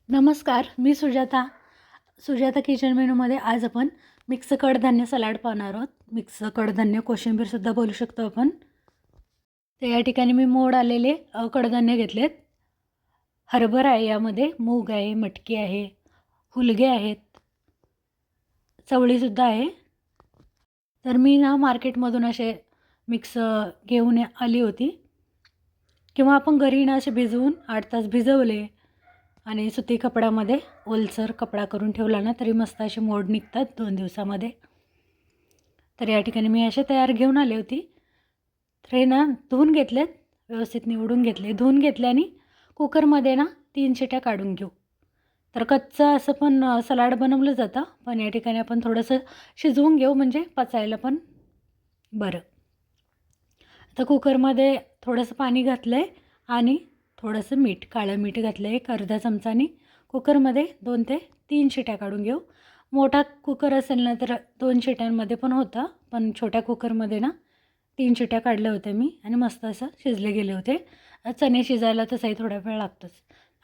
नमस्कार, मी सुजाता किचन मेनूमध्ये आज आपण मिक्स कडधान्य सलाड पाहणार आहोत. मिक्स कडधान्य कोशिंबीरसुद्धा बोलू शकतो आपण. तर या ठिकाणी मी मोड आलेले कडधान्य घेतलेत. हरभरा आहे, यामध्ये मूग आहे, मटकी आहे, हुलगे आहेत, चवळीसुद्धा आहे. तर मी मार्केटमधून असे मिक्स घेऊन आली होती, किंवा आपण घरी असे भिजवून 8 तास भिजवले आणि सुती कपड्यामध्ये ओलसर कपडा करून ठेवला ना, तरी मस्त असे मोड निघतात 2 दिवसामध्ये. तर या ठिकाणी मी असे तयार घेऊन आले होती. तर हे धुवून घेतलेत, व्यवस्थित निवडून घेतले, धुवून घेतले आणि कुकरमध्ये 3 शिट्या काढून घेऊ. तर कच्चं असं पण सलाड बनवलं जातं, पण या ठिकाणी आपण थोडंसं शिजवून घेऊ, म्हणजे पचायला पण बरं. आता कुकरमध्ये थोडंसं पाणी घातलं आहे आणि थोडंसं मीठ, काळं मीठ घातलं आहे, एक अर्धा चमचानी. कुकरमध्ये 2 ते 3 शिट्या काढून घेऊ. मोठा कुकर असेल ना तर 2 शिट्यांमध्ये पण होतं, पण छोट्या कुकरमध्ये 3 शिट्या काढल्या होत्या मी आणि मस्त असं शिजले गेले होते. चणे शिजायला तसाही थोडा वेळ लागतोच.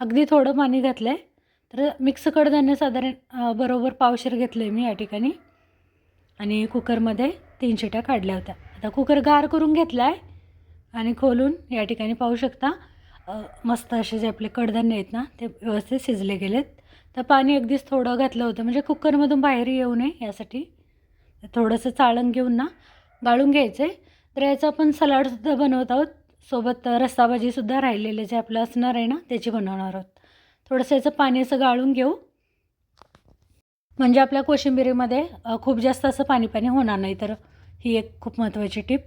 अगदी थोडं पाणी घातलं आहे. तर मिक्स कडधान्य साधारण बरोबर पावशेर घेतलं आहे मी या ठिकाणी आणि कुकरमध्ये 3 शिट्या काढल्या होत्या. आता कुकर गार करून घेतला आहे आणि खोलून या ठिकाणी पाहू शकता मस्त असे जे आपले कडधान्य आहेत ना, ते व्यवस्थित शिजले गेलेत. तर पाणी अगदीच थोडं घातलं होतं, म्हणजे कुकरमधून बाहेर येऊ नये यासाठी. थोडंसं चाळण घेऊन गाळून घ्यायचं आहे. तर याचं आपण सलाडसुद्धा बनवत आहोत. सोबत रस्साभाजीसुद्धा राहिलेले जे आपलं असणार आहे ना, त्याची बनवणार आहोत. थोडंसं याचं पाणी असं गाळून घेऊ, म्हणजे आपल्या कोशिंबिरीमध्ये खूप जास्त असं पाणी होणार नाही. तर ही एक खूप महत्त्वाची टिप.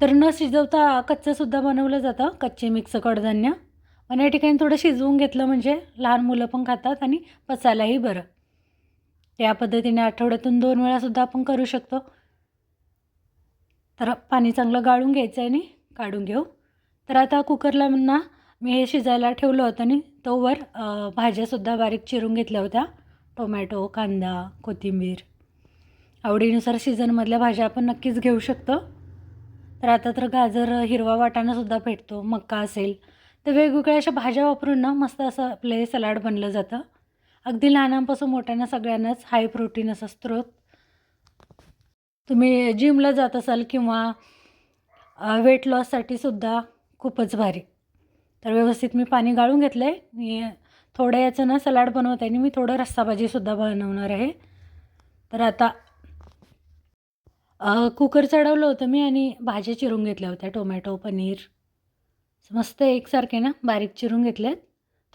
तर न शिजवता कच्चंसुद्धा बनवलं जातं, कच्चे मिक्स कडधान्य. पण या ठिकाणी थोडं शिजवून घेतलं म्हणजे लहान मुलं पण खातात आणि पचायलाही बरं. त्या पद्धतीने आठवड्यातून 2 वेळासुद्धा आपण करू शकतो. तर पाणी चांगलं गाळून घ्यायचं आहे आणि काढून घेऊ. तर आता कुकरला मी हे शिजायला ठेवलं होतं आणि तोवर भाज्यासुद्धा बारीक चिरून घेतल्या होत्या. टोमॅटो, कांदा, कोथिंबीर. आवडीनुसार सीझनमधल्या भाज्या आपण नक्कीच घेऊ शकतो. तर आता तर गाजर, हिरवा वाटाणासुद्धा भेटतो, मक्का असेल. तर वेगवेगळ्या अशा भाज्या वापरून मस्त असं आपलं हे सलाड बनलं जातं. अगदी लहानांपासून मोठ्यांना सगळ्यांनाच हाय प्रोटीन असा स्रोत. तुम्ही जिमला जात असाल किंवा वेट लॉससाठी सुद्धा खूपच भारी. तर व्यवस्थित मी पाणी गाळून घेतलं आहे. मी थोडं याचं सलाड बनवत आहे आणि मी थोडं रस्साभाजीसुद्धा बनवणार आहे. तर आता कुकर चढवलं होतं मी आणि भाज्या चिरून घेतल्या होत्या. टोमॅटो, पनीर मस्त एकसारखे बारीक चिरून घेतलेत.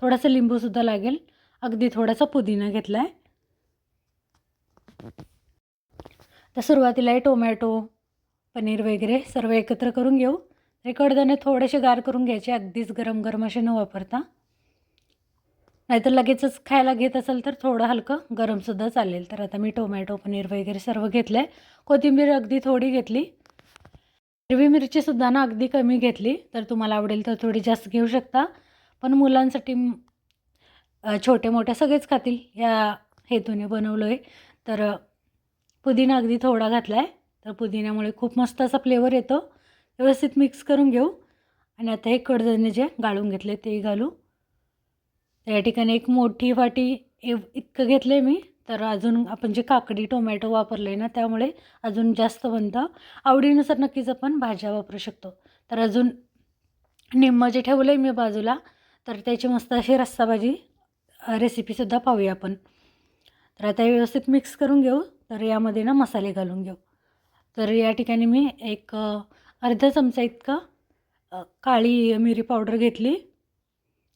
थोडासा लिंबूसुद्धा लागेल. अगदी थोडासा पुदिना घेतला आहे. तर सुरुवातीला हे टोमॅटो, पनीर वगैरे सर्व एकत्र करून घेऊ. हे कडधान्य थोडेसे गार करून घ्यायचे, अगदीच गरम गरम असे न वापरता. नाहीतर लगेचच खायला घेत असेल तर थोडं हलकं गरमसुद्धा चालेल. तर आता मी टोमॅटो, पनीर वगैरे सर्व घेतलं आहे. कोथिंबीर अगदी थोडी घेतली. हिरवी मिरचीसुद्धा अगदी कमी घेतली. तर तुम्हाला आवडेल तर थोडी जास्त घेऊ शकता. पण मुलांसाठी छोटे मोठे सगळेच खातील या हेतूने बनवलं आहे. तर पुदिना अगदी थोडा घातला आहे. तर पुदिन्यामुळे खूप मस्त असा फ्लेवर येतो. व्यवस्थित मिक्स करून घेऊ आणि आता हे कडधान्य जे गाळून घेतले ते घालू. तर या ठिकाणी एक मोठी वाटी इतकं घेतलं आहे मी. तर अजून आपण जे काकडी, टोमॅटो वापरले ना, त्यामुळे अजून जास्त बनतं. आवडीनुसार नक्कीच आपण भाज्या वापरू शकतो. तर अजून निम्मं जे ठेवलं आहे मी बाजूला, तर त्याची मस्त अशी रस्साभाजी रेसिपीसुद्धा पाहूया आपण. तर आता हे व्यवस्थित मिक्स करून घेऊ. तर यामध्ये मसाले घालून घेऊ. तर या ठिकाणी मी एक अर्धा चमचा इतका काळी मिरी पावडर घेतली.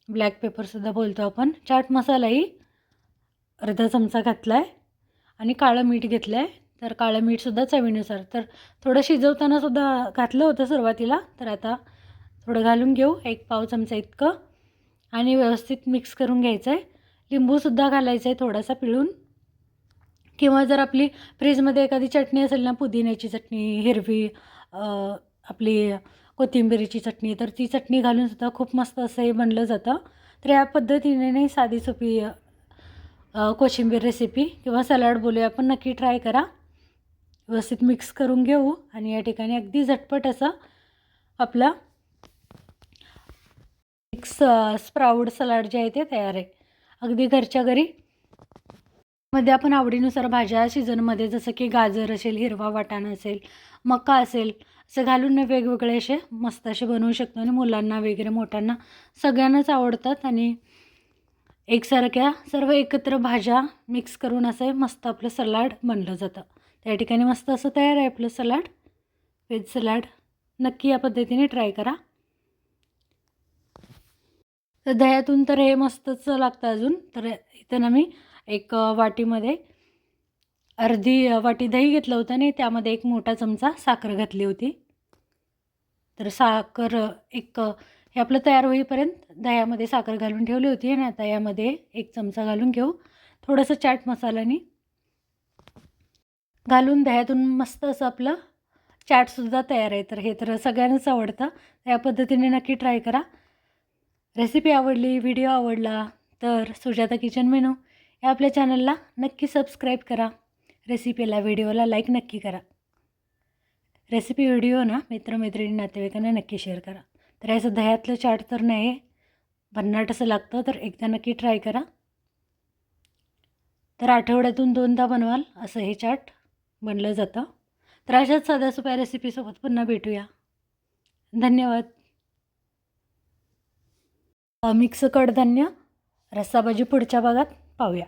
ब्लॅक पेपरसुद्धा बोलतो आपण. चाट मसालाही अर्धा चमचा घातला आहे आणि काळं मीठ घेतलं आहे. तर काळं मीठसुद्धा चवीनुसार. तर थोडं शिजवतानासुद्धा घातलं होतं सुरुवातीला. तर आता थोडं घालून घेऊ, एक पाव चमचा इतकं आणि व्यवस्थित मिक्स करून घ्यायचं आहे. लिंबूसुद्धा घालायचं आहे थोडासा पिळून, किंवा जर आपली फ्रीजमध्ये एखादी चटणी असेल ना, पुदिन्याची चटणी, हिरवी आपली कोथिंबिरीची चटणी, तर ती चटणी घालूनसुद्धा खूप मस्त असं हे बनलं जातं. तर या पद्धतीने नाही साधी सोपी कोशिंबीर रेसिपी किंवा सलाड बोलूया आपण, नक्की ट्राय करा. व्यवस्थित मिक्स करून घेऊ आणि या ठिकाणी अगदी झटपट असं आपला मिक्स स्प्राऊट सलाड जे आहे ते तयार आहे. अगदी घरच्या घरी. मध्ये आपण आवडीनुसार भाज्या सीझनमध्ये जसं की गाजर असेल, हिरवा वाटाणा असेल, मका असेल, असं घालून वेगवेगळे असे मस्त असे बनवू शकतो आणि मुलांना वगैरे मोठ्यांना सगळ्यांनाच आवडतात. आणि एकसारख्या सर्व एकत्र भाज्या मिक्स करून असं मस्त आपलं सलाड बनलं जातं. त्या ठिकाणी मस्त असं तयार आहे आपलं सलाड, व्हेज सलाड. नक्की या पद्धतीने ट्राय करा. तर दह्यातून तर हे मस्तच लागतं अजून. तर इथं ना मी एक वाटीमध्ये अर्धी वाटी दही घेतलं होतं आणि त्यामध्ये एक मोठा चमचा साखर घातली होती. तर साखर हे आपलं तयार होईपर्यंत दह्यामध्ये साखर घालून ठेवली होती आणि आता यामध्ये एक चमचा घालून घेऊ. थोडंसं चाट मसाल्याने घालून दह्यातून मस्त असं आपलं चाटसुद्धा तयार आहे. तर हे तर सगळ्यांनाच आवडतं. या पद्धतीने नक्की ट्राय करा. रेसिपी आवडली, व्हिडिओ आवडला तर सुजाता किचन मेनू या आपल्या चॅनलला नक्की सबस्क्राईब करा. रेसिपीला, व्हिडिओला लाईक नक्की करा. रेसिपी व्हिडिओ ना मित्रमैत्रिणी नातेवाईकांना नक्की शेअर करा. तर याचं दह्यातलं चाट तर नाही भन्नाट असं लागतं, तर एकदा नक्की ट्राय करा. तर आठवड्यातून 2दा बनवाल असं हे चाट बनलं जातं. तर अशाच साध्या सोप्या रेसिपीसोबत पुन्हा भेटूया. धन्यवाद. मिक्स कडधान्य रस्साभाजी पुढच्या भागात पाहूया.